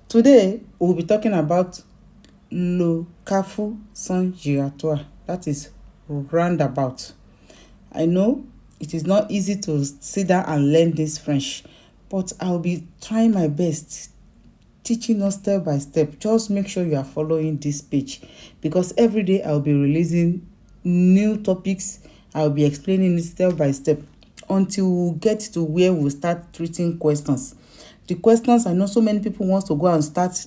Today, we'll be talking about le Carrefour Sens Giratoire, that is roundabout. I know it is not easy to sit down and learn this French, but I'll be trying my best teaching us step by step. Just make sure you are following this page because every day I'll be releasing new topics. I'll be explaining it step by step until we get to where we start treating questions. The questions, I know so many people want to go and start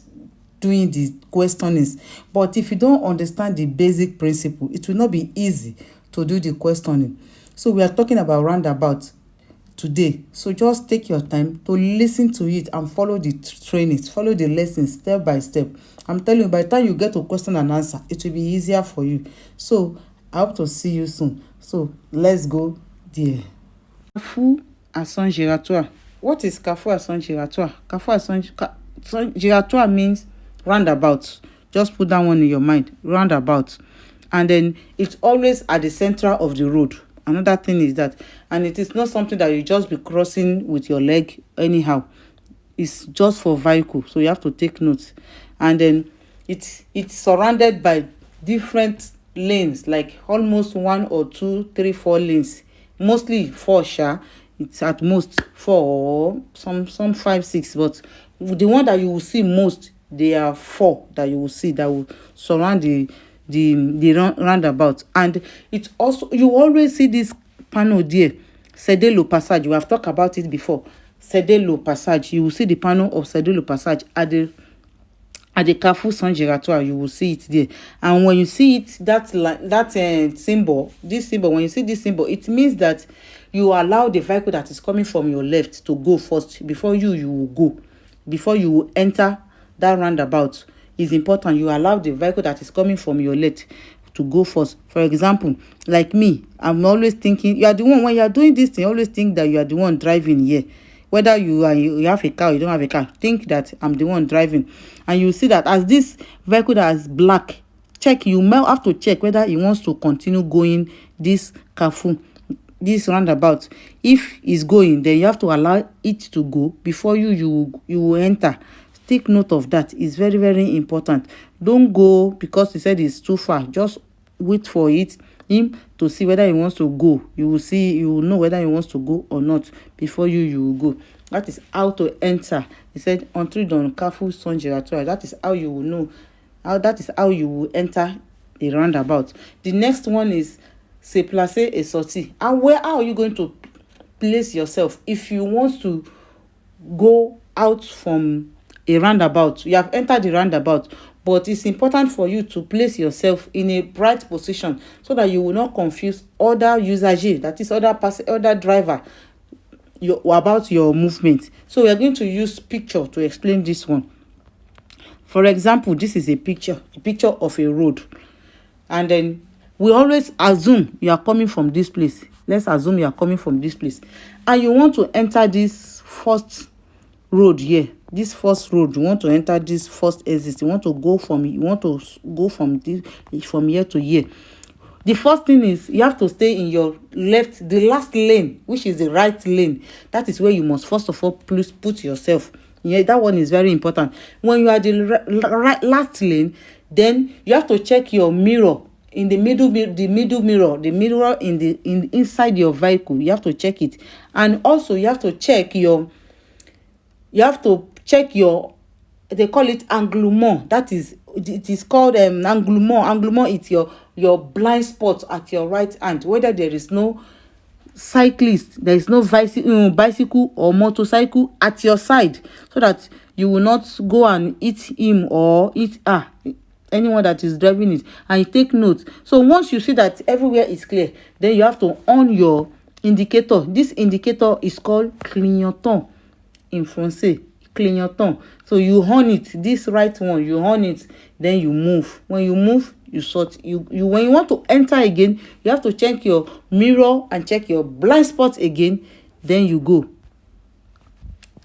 doing the questionings, but if you don't understand the basic principle, it will not be easy to do the questioning. So we are talking about roundabout today, so just take your time to listen to it and follow the trainings, follow the lessons step by step. I'm telling you, by the time you get to question and answer, it will be easier for you. So I hope to see you soon. So let's go there. Carrefour à Saint-Giratoire. What is Carrefour à Saint-Giratoire? Carrefour à Saint-Giratoire means roundabout. Just put that one in your mind, roundabout. And then it's always at the center of the road. Another thing is that, and it is not something that you just be crossing with your leg anyhow. It's just for vehicle, so you have to take notes. And then it's surrounded by different lanes, like almost 1 or 2, 3, 4 lanes. Mostly 4, sha. It's at most 4 or some 5, 6, but the one that you will see most, there are 4 that you will see that will surround the roundabout. And it's also, you always see this panel there, céder le passage. We have talked about it before. Céder le passage, you will see the panel of céder le passage at the Carrefour Saint-Giratoire. You will see it there. And when you see it, that symbol, this symbol, when you see this symbol, it means that you allow the vehicle that is coming from your left to go first before you will go, before you will enter that roundabout. Is important. You allow the vehicle that is coming from your left to go first. For example, like me, I'm always thinking, you are the one, when you are doing this thing, always think that you are the one driving here. Whether you have a car or you don't have a car, think that I'm the one driving. And you see that as this vehicle that is black, check, you may have to check whether he wants to continue going this Carrefour, this roundabout. If it's going, then you have to allow it to go before you will enter. Take note of that. It's very, very important. Don't go because he said it's too far. Just wait for him to see whether he wants to go. You will know whether he wants to go or not before you will go. That is how to enter. He said, "Entrer dans Carrefour Saint-Giratoire." That is how you will know. That is how you will enter a roundabout. The next one is se placer et sortir. And how are you going to place yourself if you want to go out from a roundabout? You have entered the roundabout, but it's important for you to place yourself in a bright position so that you will not confuse other users, that is other driver, about your movement. So we are going to use picture to explain this one. For example, this is a picture of a road, and then we always assume you are coming from this place. Let's assume you are coming from this place, and you want to enter this first road here. This first road, you want to enter this first exit. You want to go from here to here. The first thing is you have to stay in your left, the last lane, which is the right lane. That is where you must first of all put yourself. Yeah, that one is very important. When you are the last lane, then you have to check your mirror in the middle mirror in inside your vehicle. You have to check it, and also you have to check your they call it anglement. That is, it is called anglement is your blind spot at your right hand, whether there is no cyclist, there is no bicycle or motorcycle at your side, so that you will not go and hit him or hit anyone that is driving it. And you take note. So once you see that everywhere is clear, then you have to on your indicator. This indicator is called clignotant in Francais, clignotant. So you on it, this right one, you on it, then you move. When you move, you sort. When you want to enter again, you have to check your mirror and check your blind spot again, then you go.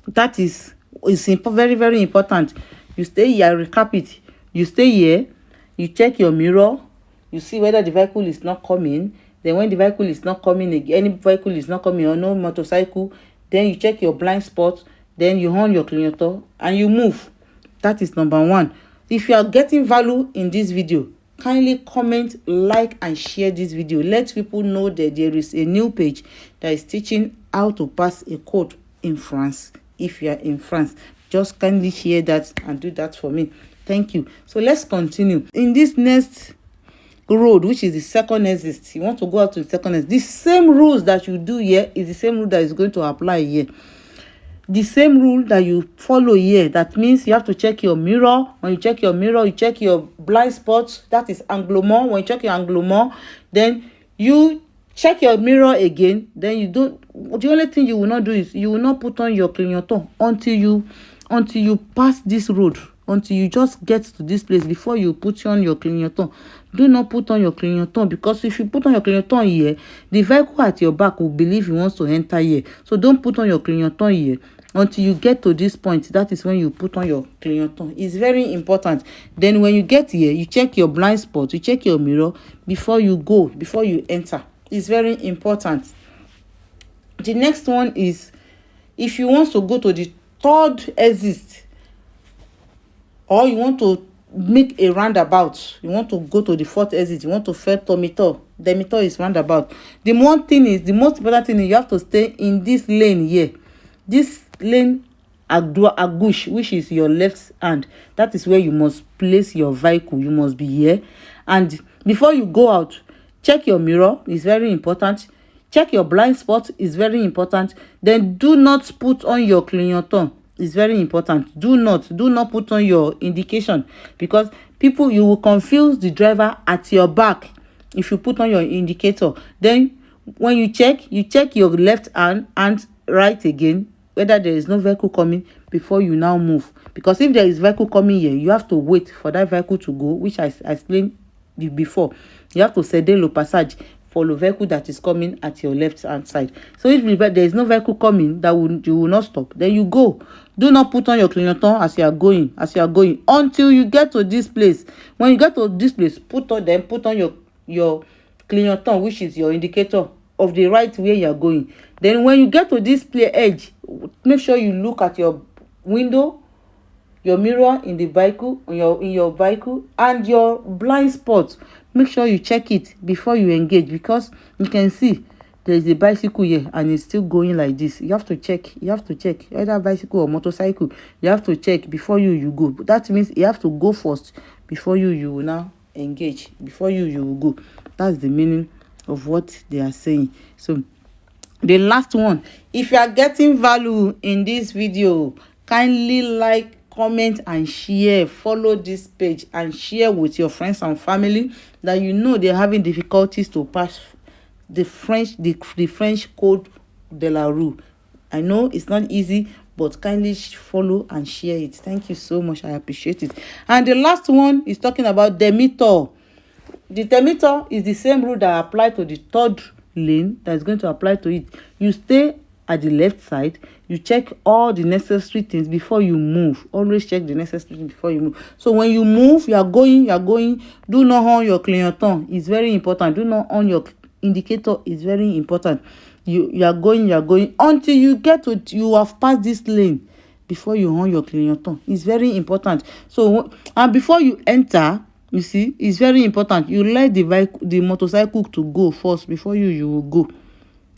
That is very, very important. You stay here, recap it. You stay here, you check your mirror, you see whether the vehicle is not coming. Then when the vehicle is not coming again, any vehicle is not coming or no motorcycle, then you check your blind spot, then you on your clignotant and you move. That is number one. If you are getting value in this video, kindly comment, like and share this video. Let people know that there is a new page that is teaching how to pass a code in France. If you are in France, just kindly share that and do that for me. Thank you. So let's continue. In this next road, which is the second exit, you want to go out to the second exit. The same rules that you do here is the same rule that is going to apply here. The same rule that you follow here. That means you have to check your mirror. When you check your mirror, you check your blind spot. That is anglement. When you check your anglement, then you check your mirror again. Then you don't. The only thing you will not do is you will not put on your clignotant until you pass this road. Until you just get to this place before you put on your clignotant. Do not put on your clignotant, because if you put on your clignotant here, the vehicle at your back will believe he wants to enter here. So don't put on your clignotant here until you get to this point. That is when you put on your clignotant. It's very important. Then when you get here, you check your blind spot, you check your mirror before you go, before you enter. It's very important. The next one is, if you want to go to the third exit, or you want to make a roundabout, you want to go to the fourth exit, you want to fail Tomitor. Demitor is roundabout. The most important thing is you have to stay in this lane here. This lane à gauche, which is your left hand. That is where you must place your vehicle. You must be here. And before you go out, check your mirror. It's very important. Check your blind spot. It's very important. Then do not put on your clignotant. It's very important. Do not put on your indication, because you will confuse the driver at your back if you put on your indicator. Then when you check your left hand and right again, whether there is no vehicle coming before you now move. Because if there is vehicle coming here, you have to wait for that vehicle to go, which I explained before. You have to céder le passage for the vehicle that is coming at your left hand side. So if there is no vehicle coming, you will not stop. Then you go. Do not put on your clignotant as you are going until you get to this place. When you get to this place, put on your clignotant, which is your indicator of the right way you are going. Then when you get to this edge, make sure you look at your window, your mirror in the vehicle, in your vehicle, and your blind spot. Make sure you check it before you engage, because you can see there is a bicycle here and it's still going like this. You have to check. Either bicycle or motorcycle. You have to check before you go. That means you have to go first before you will now engage. Before you will go. That's the meaning of what they are saying. So the last one, if you are getting value in this video, kindly like, comment and share. Follow this page and share with your friends and family that you know they're having difficulties to pass the French code de la rue. I know it's not easy, but kindly follow and share it. Thank you so much. I appreciate it. And the last one is talking about Demitor. The Demitor is the same rule that apply to the third lane that is going to apply to it. You stay at the left side. You check all the necessary things before you move. Always check the necessary things before you move. So when you move, you are going. Do not on your clignotant. It's very important. Do not on your indicator. It's very important. You are going until you you have passed this lane before you on your clignotant. It's very important. So and before you enter, you see, it's very important. You let the motorcycle to go first before you will go.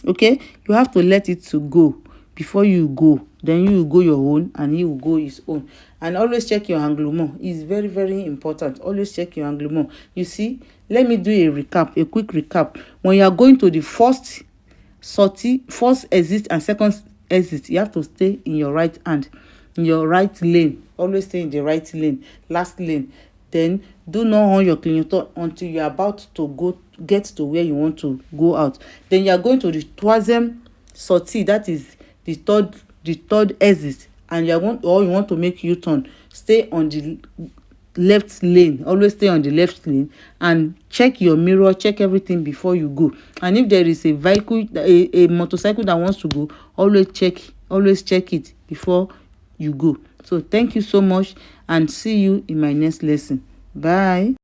Okay, you have to let it to go before you go. Then you will go your own and he will go his own. And always check your anglement. It's very, very important. Always check your anglement. You see, let me do a quick recap. When you are going to the first exit and second exit, you have to stay in your right hand, in your right lane. Always stay in the right lane, last lane. Then do not on your clignotant until you are about to get to where you want to go out. Then you are going to the troisième sortie, that is the third exit, and you want to make U-turn. Stay on the left lane. Always stay on the left lane and check your mirror, check everything before you go. And if there is a vehicle, a motorcycle that wants to go, always check it before you go. So thank you so much and see you in my next lesson. Bye.